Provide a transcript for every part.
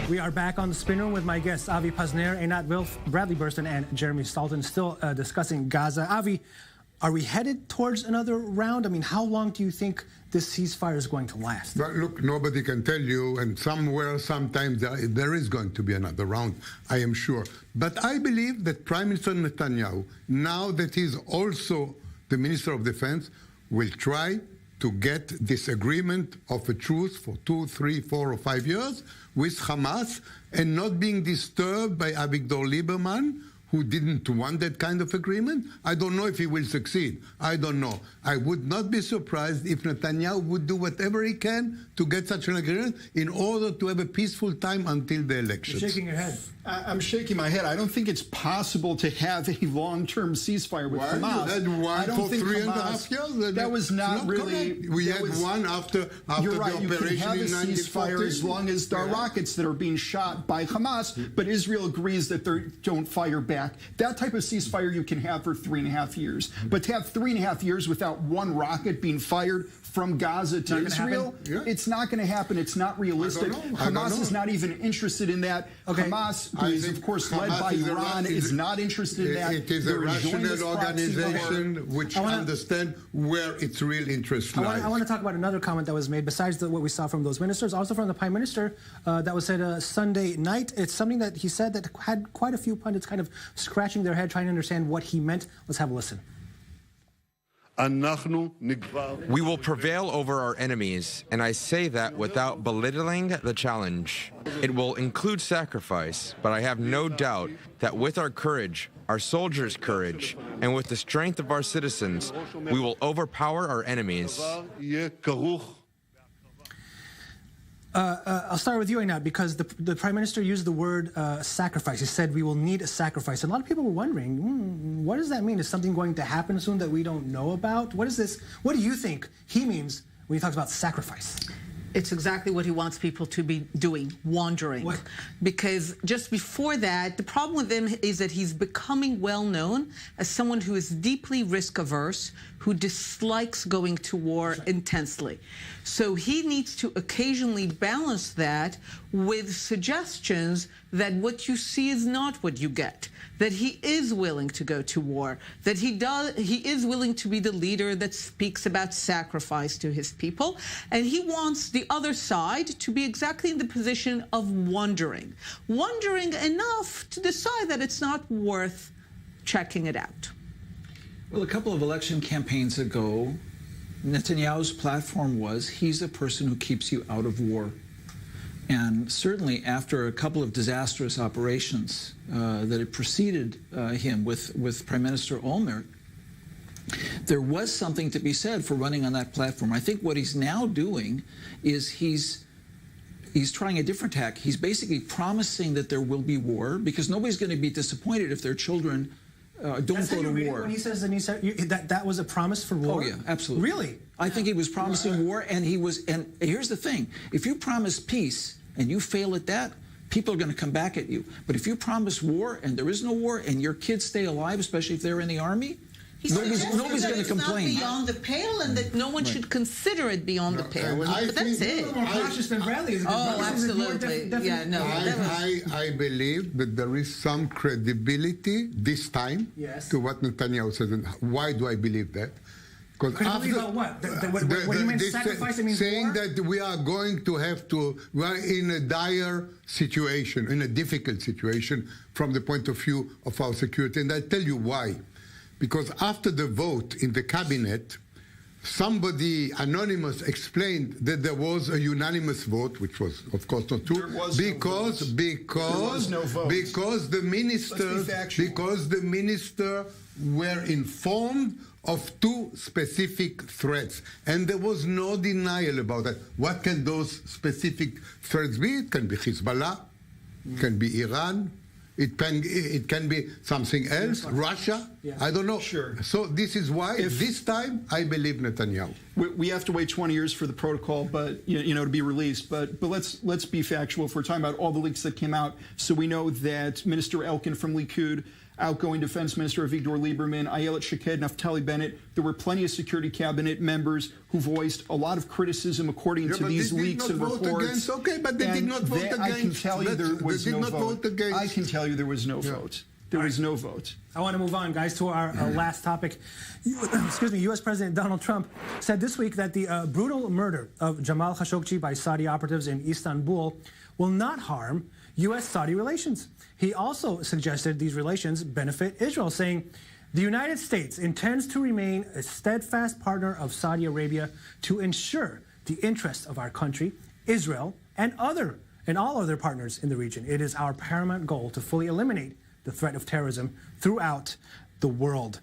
We are back on the spin room with my guests, Avi Pazner, Einat Wilf, Bradley Burston, and Jeremy Saltan, still discussing Gaza. Avi, are we headed towards another round? I mean, how long do you think this ceasefire is going to last? Well, look, nobody can tell you, and sometimes there is going to be another round, I am sure. But I believe that Prime Minister Netanyahu, now that he's also the Minister of Defense, will try to get this agreement of a truce for 2, 3, 4, or 5 years with Hamas, and not being disturbed by Avigdor Lieberman, who didn't want that kind of agreement. I don't know if he will succeed. I don't know. I would not be surprised if Netanyahu would do whatever he can to get such an agreement in order to have a peaceful time until the elections. You're shaking your head. I'm shaking my head. I don't think it's possible to have a long-term ceasefire with Hamas. You had one for 3.5 years? That was not really... Correct. We had one after you're the right, operation you can have in a ceasefire as long as there are rockets that are being shot by Hamas, but Israel agrees that they don't fire back. That type of ceasefire you can have for 3.5 years. But to have 3.5 years without one rocket being fired from Gaza to Israel, it's not going to happen. It's not realistic. Hamas is not even interested in that. Okay. Hamas, who is of course led by Iran, is not interested in that. It is a rational organization which understands where its real interest lies. I want to talk about another comment that was made, besides what we saw from those ministers, also from the Prime Minister, that was said Sunday night. It's something that he said that had quite a few pundits kind of scratching their head trying to understand what he meant. Let's have a listen. We will prevail over our enemies, and I say that without belittling the challenge. It will include sacrifice, but I have no doubt that with our courage, our soldiers' courage, and with the strength of our citizens, we will overpower our enemies. I'll start with you, Einat, because the Prime Minister used the word sacrifice. He said we will need a sacrifice. A lot of people were wondering, what does that mean? Is something going to happen soon that we don't know about? What is this? What do you think he means when he talks about sacrifice? It's exactly what he wants people to be doing, wandering. What? Because just before that, the problem with him is that he's becoming well known as someone who is deeply risk averse, who dislikes going to war intensely. So he needs to occasionally balance that with suggestions that what you see is not what you get, that he is willing to go to war, that he is willing to be the leader that speaks about sacrifice to his people, and he wants the other side to be exactly in the position of wondering enough to decide that it's not worth checking it out. Well, a couple of election campaigns ago, Netanyahu's platform was, he's the person who keeps you out of war. And certainly after a couple of disastrous operations that had preceded him with Prime Minister Olmert, there was something to be said for running on that platform. I think what he's now doing is he's trying a different tack. He's basically promising that there will be war, because nobody's going to be disappointed if their children don't go to war. When he says that was a promise for war? Oh yeah, absolutely. Really? I think he was promising war, and here's the thing: if you promise peace and you fail at that, people are going to come back at you. But if you promise war and there is no war, and your kids stay alive, especially if they're in the army, nobody's going to complain. It's not beyond the pale, and that no one should consider it beyond the pale. But that's it. More cautious than Bradley is. Oh, absolutely. Yeah, no. I believe that there is some credibility this time to what Netanyahu says. And why do I believe that? Because about what? What do you mean sacrifice? Saying war? that we are going to have to, we are in a dire situation, in a difficult situation from the point of view of our security. And I'll tell you why. Because after the vote in the cabinet, somebody anonymous explained that there was a unanimous vote, which was, of course, not true, because the minister were informed of two specific threats, and there was no denial about that. What can those specific threats be? It can be Hezbollah, it can be Iran. It can be something else, Russia, I don't know. Sure. So this is why, this time, I believe Netanyahu. We have to wait 20 years for the protocol, but to be released. But let's be factual. If we're talking about all the leaks that came out, so we know that Minister Elkin from Likud outgoing Defense Minister Avigdor Lieberman, Ayelet Shaked, Naftali Bennett. There were plenty of Security Cabinet members who voiced a lot of criticism according to these leaks and reports. Okay, but they did not vote against. I can tell you there was no vote. I can tell you there was no vote. There was no vote. I want to move on, guys, to our last topic. Excuse me. U.S. President Donald Trump said this week that the brutal murder of Jamal Khashoggi by Saudi operatives in Istanbul will not harm U.S.-Saudi relations. He also suggested these relations benefit Israel, saying the United States intends to remain a steadfast partner of Saudi Arabia to ensure the interests of our country, Israel, and all other partners in the region. It is our paramount goal to fully eliminate the threat of terrorism throughout the world.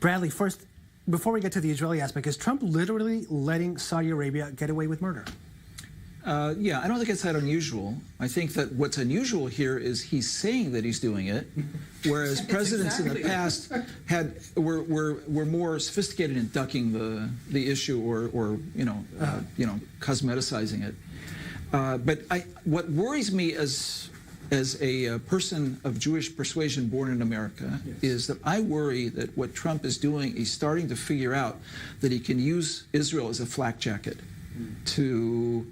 Bradley, first, before we get to the Israeli aspect, is Trump literally letting Saudi Arabia get away with murder? Yeah, I don't think it's that unusual. I think that what's unusual here is he's saying that he's doing it, whereas presidents in the past were more sophisticated in ducking the issue or cosmeticizing it. But what worries me as a person of Jewish persuasion born in America is that I worry that what Trump is doing, he's starting to figure out that he can use Israel as a flak jacket to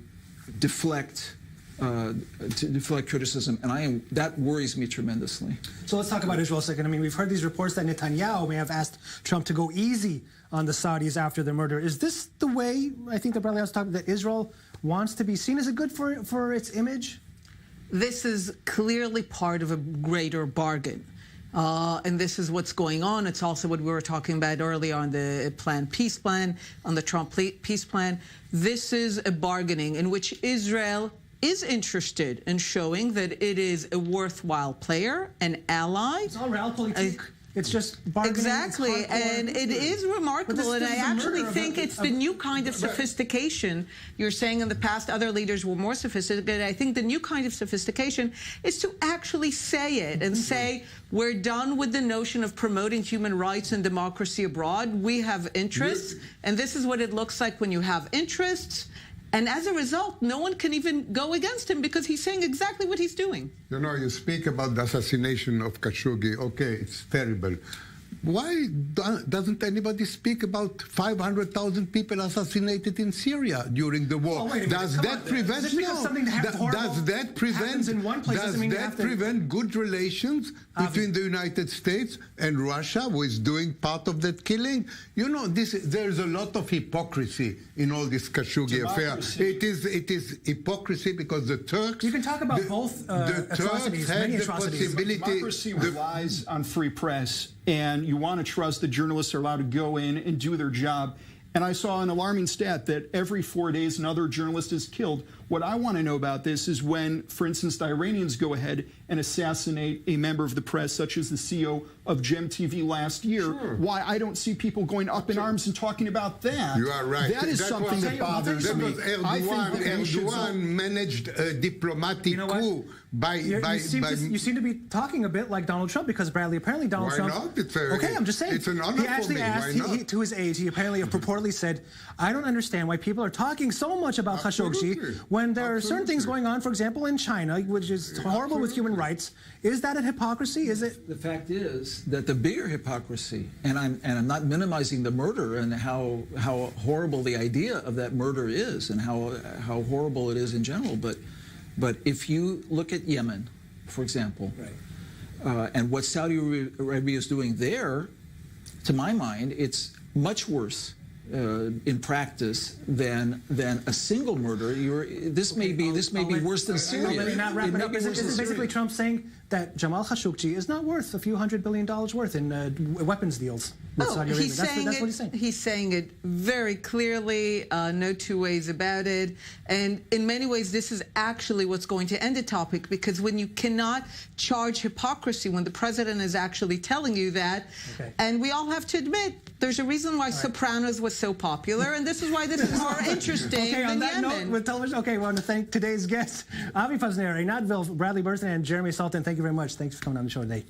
deflect criticism, and that worries me tremendously. So let's talk about Israel a second. I mean, we've heard these reports that Netanyahu may have asked Trump to go easy on the Saudis after the murder. Is this the way, I think that Bradley was talking, that Israel wants to be seen? Is it good for its image? This is clearly part of a greater bargain. And this is what's going on. It's also what we were talking about earlier on the peace plan, on the Trump peace plan. This is a bargaining in which Israel is interested in showing that it is a worthwhile player, an ally. It's all realpolitik. It's just bargaining. Exactly, and it is remarkable, and I actually think it's the new kind of sophistication. You're saying in the past other leaders were more sophisticated. I think the new kind of sophistication is to actually say it and say, we're done with the notion of promoting human rights and democracy abroad. We have interests, and this is what it looks like when you have interests. And as a result, no one can even go against him because he's saying exactly what he's doing. You know, you speak about the assassination of Khashoggi. Okay, it's terrible. Why doesn't anybody speak about 500,000 people assassinated in Syria during the war? Does that prevent? Does that prevent good relations between the United States and Russia, who is doing part of that killing? You know, there's a lot of hypocrisy in all this Khashoggi affair. It is hypocrisy because the Turks. You can talk about both atrocities, many atrocities. Democracy relies on free press, and you want to trust that journalists are allowed to go in and do their job. And I saw an alarming stat that every 4 days another journalist is killed. What I want to know about this is when, for instance, the Iranians go ahead and assassinate a member of the press, such as the CEO of GEM TV last year, why I don't see people going up in arms and talking about that. You are right. That is something that bothers me. Erdogan managed a diplomatic coup you seem to be talking a bit like Donald Trump, because Bradley, apparently Donald Trump... Why not? Okay, I'm just saying. It's an honor he actually for me. asked, to his age, he apparently purportedly said, I don't understand why people are talking so much about Khashoggi when there are certain things going on, for example, in China, which is horrible with human rights. Is that a hypocrisy? Is it? The fact is that the bigger hypocrisy, and I'm not minimizing the murder and how horrible the idea of that murder is and how horrible it is in general, but if you look at Yemen, for example, and what Saudi Arabia is doing there, to my mind, it's much worse in practice than a single murder. This may be worse than Syria. Let me not wrap it up. Is basically Trump saying that Jamal Khashoggi is not worth a few $100 billion worth in weapons deals with Saudi Arabia? That's what he's saying. He's saying it very clearly, no two ways about it. And in many ways, this is actually what's going to end the topic, because when you cannot charge hypocrisy when the president is actually telling you that, and we all have to admit, there's a reason why Sopranos was so popular, and this is why this is more interesting than that Yemen. Note, with television, we want to thank today's guests, Avi Pazner, Einat Wilf, Bradley Burston, and Jeremy Saltan. Thank you very much. Thanks for coming on the show today.